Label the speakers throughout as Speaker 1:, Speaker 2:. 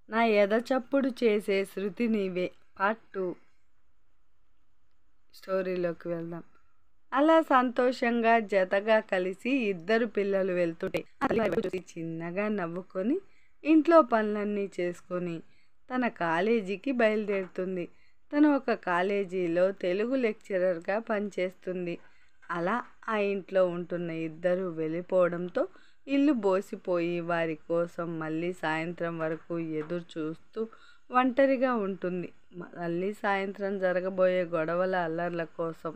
Speaker 1: నా ఎదచప్పుడు చేసే శృతి నీవే. పార్ట్ 2 స్టోరీలోకి వెళ్దాం. అలా సంతోషంగా జతగా కలిసి ఇద్దరు పిల్లలు వెళ్తుంటే చిన్నగా నవ్వుకొని ఇంట్లో పనులన్నీ చేసుకొని తన కాలేజీకి బయలుదేరుతుంది. తను ఒక కాలేజీలో తెలుగు లెక్చరర్గా పనిచేస్తుంది. అలా ఆ ఇంట్లో ఉంటున్న ఇద్దరు వెళ్ళిపోవడంతో ఇల్లు బోసిపోయి వారి కోసం మళ్ళీ సాయంత్రం వరకు ఎదురు చూస్తూ ఒంటరిగా ఉంటుంది. మళ్ళీ సాయంత్రం జరగబోయే గొడవల అల్లర్ల కోసం.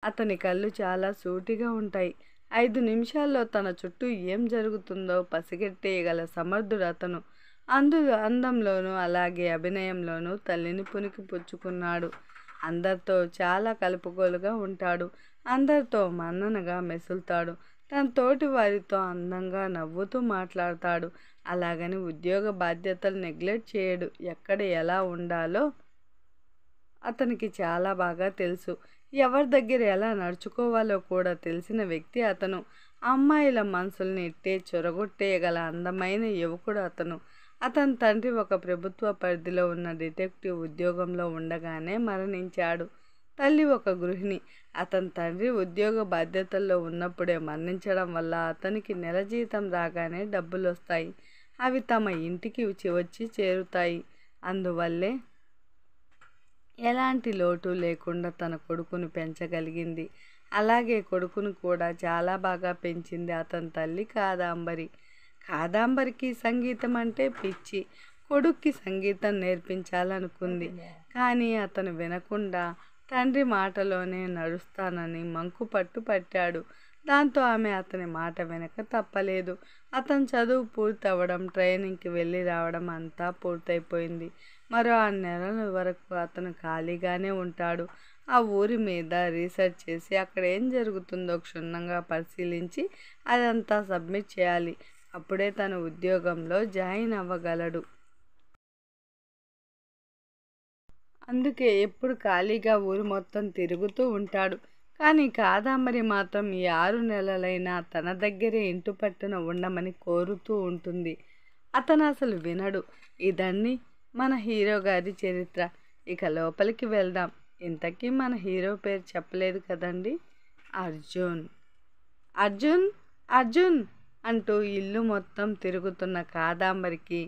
Speaker 1: అతని కళ్ళు చాలా సూటిగా ఉంటాయి. 5 నిమిషాల్లో తన చుట్టూ ఏం జరుగుతుందో పసిగట్టేయగల సమర్థుడు అతను. అందంలోనూ అలాగే అభినయంలోనూ తల్లిని పునికి పుచ్చుకున్నాడు. అందరితో చాలా కలుపుగోలుగా ఉంటాడు. అందరితో మన్ననగా మెసులుతాడు. తన తోటి వారితో అందంగా నవ్వుతూ మాట్లాడతాడు. అలాగని ఉద్యోగ బాధ్యతలు నెగ్లెక్ట్ చేయడు. ఎక్కడ ఎలా ఉండాలో అతనికి చాలా బాగా తెలుసు. ఎవరి దగ్గర ఎలా నడుచుకోవాలో కూడా తెలిసిన వ్యక్తి అతను. అమ్మాయిల మనసుల్ని ఇట్టే చొరగొట్టేయగల అందమైన యువకుడు అతను. అతని తండ్రి ఒక ప్రభుత్వ పరిధిలో ఉన్న డిటెక్టివ్ ఉద్యోగంలో ఉండగానే మరణించాడు. తల్లి ఒక గృహిణి. అతని తండ్రి ఉద్యోగ బాధ్యతల్లో ఉన్నప్పుడే మరణించడం వల్ల అతనికి నెల జీతం రాగానే డబ్బులు వస్తాయి. అవి తమ ఇంటికి వచ్చి చేరుతాయి. అందువల్లే ఎలాంటి లోటు లేకుండా తన కొడుకును పెంచగలిగింది. అలాగే కొడుకును కూడా చాలా బాగా పెంచింది అతని తల్లి కాదాంబరి. కాదాంబరికి సంగీతం అంటే పిచ్చి. కొడుక్కి సంగీతం నేర్పించాలనుకుంది. కానీ అతను వినకుండా తండ్రి మాటలోనే నడుస్తానని మంకుపట్టు పట్టాడు. దాంతో ఆమె అతని మాట వెనక తప్పలేదు. అతని చదువు పూర్తవడం, ట్రైనింగ్కి వెళ్ళి రావడం అంతా పూర్తయిపోయింది. మరో 6 నెలల వరకు అతను ఖాళీగానే ఉంటాడు. ఆ ఊరి మీద రీసెర్చ్ చేసి అక్కడ ఏం జరుగుతుందో క్షుణ్ణంగా పరిశీలించి అదంతా సబ్మిట్ చేయాలి. అప్పుడే తను ఉద్యోగంలో జాయిన్ అవ్వగలడు. అందుకే ఎప్పుడు ఖాళీగా ఊరు మొత్తం తిరుగుతూ ఉంటాడు. కానీ కాదాంబరి మాత్రం ఈ 6 నెలలైనా తన దగ్గరే ఇంటిపట్టున ఉండమని కోరుతూ ఉంటుంది. అతను అసలు వినడు. ఇదండి మన హీరో గారి చరిత్ర. ఇక లోపలికి వెళ్దాం. ఇంతకీ మన హీరో పేరు చెప్పలేదు కదండి. అర్జున్. అర్జున్ అర్జున్ అంటూ ఇల్లు మొత్తం తిరుగుతున్న కాదాంబరికి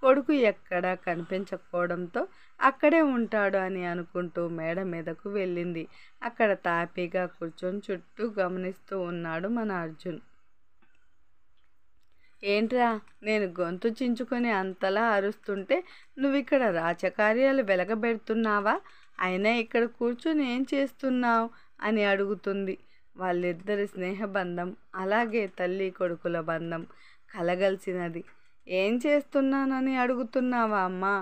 Speaker 1: కొడుకు ఎక్కడా కనిపించకపోవడంతో అక్కడే ఉంటాడు అని అనుకుంటూ మేడ మీదకు వెళ్ళింది. అక్కడ తాపీగా కూర్చొని చుట్టూ గమనిస్తూ ఉన్నాడు మన అర్జున్. ఏంట్రా, నేను గొంతు చించుకొని అంతలా అరుస్తుంటే నువ్విక్కడ రాజకార్యాలు వెలగబెడుతున్నావా? అయినా ఇక్కడ కూర్చొని ఏం చేస్తున్నావు అని అడుగుతుంది. వాళ్ళిద్దరి స్నేహబంధం అలాగే తల్లి కొడుకుల బంధం కలగలిసినది. ఏం చేస్తున్నానని అడుగుతున్నావా అమ్మా?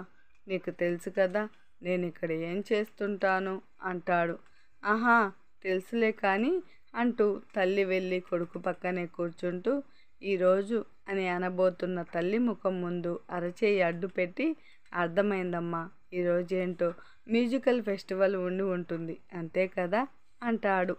Speaker 1: నీకు తెలుసు కదా నేను ఇక్కడ ఏం చేస్తుంటాను అంటాడు. ఆహా, తెలుసులే కానీ అంటూ తల్లి వెళ్ళి కొడుకు పక్కనే కూర్చుంటూ ఈరోజు అని అనబోతున్న తల్లి ముఖం ముందు అరచేయి అడ్డు పెట్టి అర్థమైందమ్మా, ఈరోజేంటో మ్యూజికల్ ఫెస్టివల్ ఉండి ఉంటుంది అంతే కదా అంటాడు.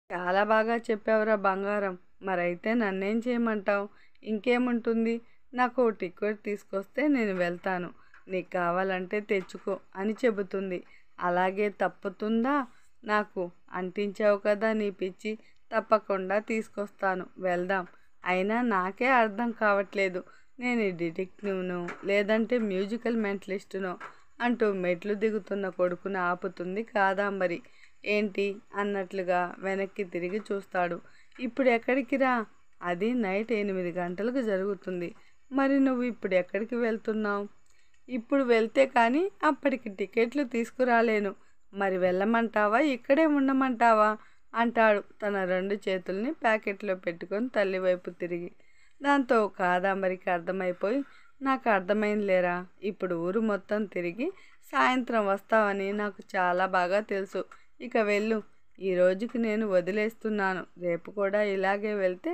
Speaker 1: చాలా బాగా చెప్పావురా బంగారం. మరైతే నన్నేం చేయమంటావు? ఇంకేముంటుంది, నాకు ఓ టికెట్ తీసుకొస్తే నేను వెళ్తాను. నీకు కావాలంటే తెచ్చుకో అని చెబుతుంది. అలాగే తప్పుతుందా? నాకు అంటించావు కదా నీ పిచ్చి. తప్పకుండా తీసుకొస్తాను, వెళ్దాం. అయినా నాకే అర్థం కావట్లేదు, నేను డిటెక్టివ్ను లేదంటే మ్యూజికల్ మెంటలిస్టునో అంటూ మెట్లు దిగుతున్న కొడుకును ఆపుతుంది కాదాంబరి. ఏంటి అన్నట్లుగా వెనక్కి తిరిగి చూస్తాడు. ఇప్పుడు ఎక్కడికి రా? అది నైట్ 8 గంటలకు జరుగుతుంది. మరి నువ్వు ఇప్పుడు ఎక్కడికి వెళ్తున్నావు? ఇప్పుడు వెళ్తే కానీ అప్పటికి టికెట్లు తీసుకురాలేను. మరి వెళ్ళమంటావా ఇక్కడే ఉండమంటావా అంటాడు తన 2 చేతుల్ని ప్యాకెట్లో పెట్టుకొని తల్లి వైపు తిరిగి. దాంతో కాదాంబరికి అర్థమైపోయి, నాకు అర్థమైందిలేరా, ఇప్పుడు ఊరు మొత్తం తిరిగి సాయంత్రం వస్తావని నాకు చాలా బాగా తెలుసు. ఇక వెళ్ళు, ఈ రోజుకి నేను వదిలేస్తున్నాను. రేపు కూడా ఇలాగే వెళ్తే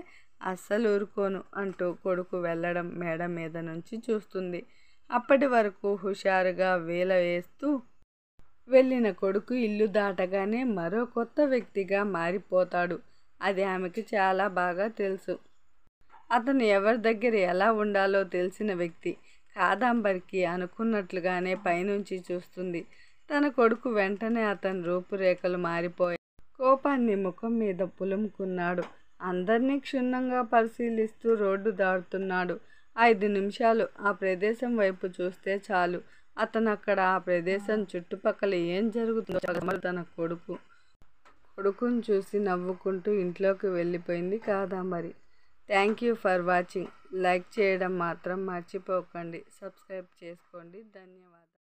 Speaker 1: అస్సలు ఊరుకోను అంటూ కొడుకు వెళ్ళడం మేడ మీద నుంచి చూస్తుంది. అప్పటి వరకు హుషారుగా వీల వేస్తూ వెళ్ళిన కొడుకు ఇల్లు దాటగానే మరో కొత్త వ్యక్తిగా మారిపోతాడు. అది ఆమెకి చాలా బాగా తెలుసు. అతను ఎవరి దగ్గర ఎలా ఉండాలో తెలిసిన వ్యక్తి. కాదంబరికి అనుకున్నట్లుగానే పైనుంచి చూస్తుంది. తన కొడుకు వెంటనే అతని రూపురేఖలు మారిపోయాయి. కోపాన్ని ముఖం మీద పులుముకున్నాడు. అందర్నీ క్షుణ్ణంగా పరిశీలిస్తూ రోడ్డు దాటుతున్నాడు. 5 నిమిషాలు ఆ ప్రదేశం వైపు చూస్తే చాలు. అతను అక్కడ ఆ ప్రదేశం చుట్టుపక్కల ఏం జరుగుతుందో చెప్పగలడు. తన కొడుకును చూసి నవ్వుకుంటూ ఇంట్లోకి వెళ్ళిపోయింది Kadambari. Thank you for watching. Like చేయడం మాత్రం మర్చిపోకండి. సబ్స్క్రైబ్ చేసుకోండి. ధన్యవాదాలు.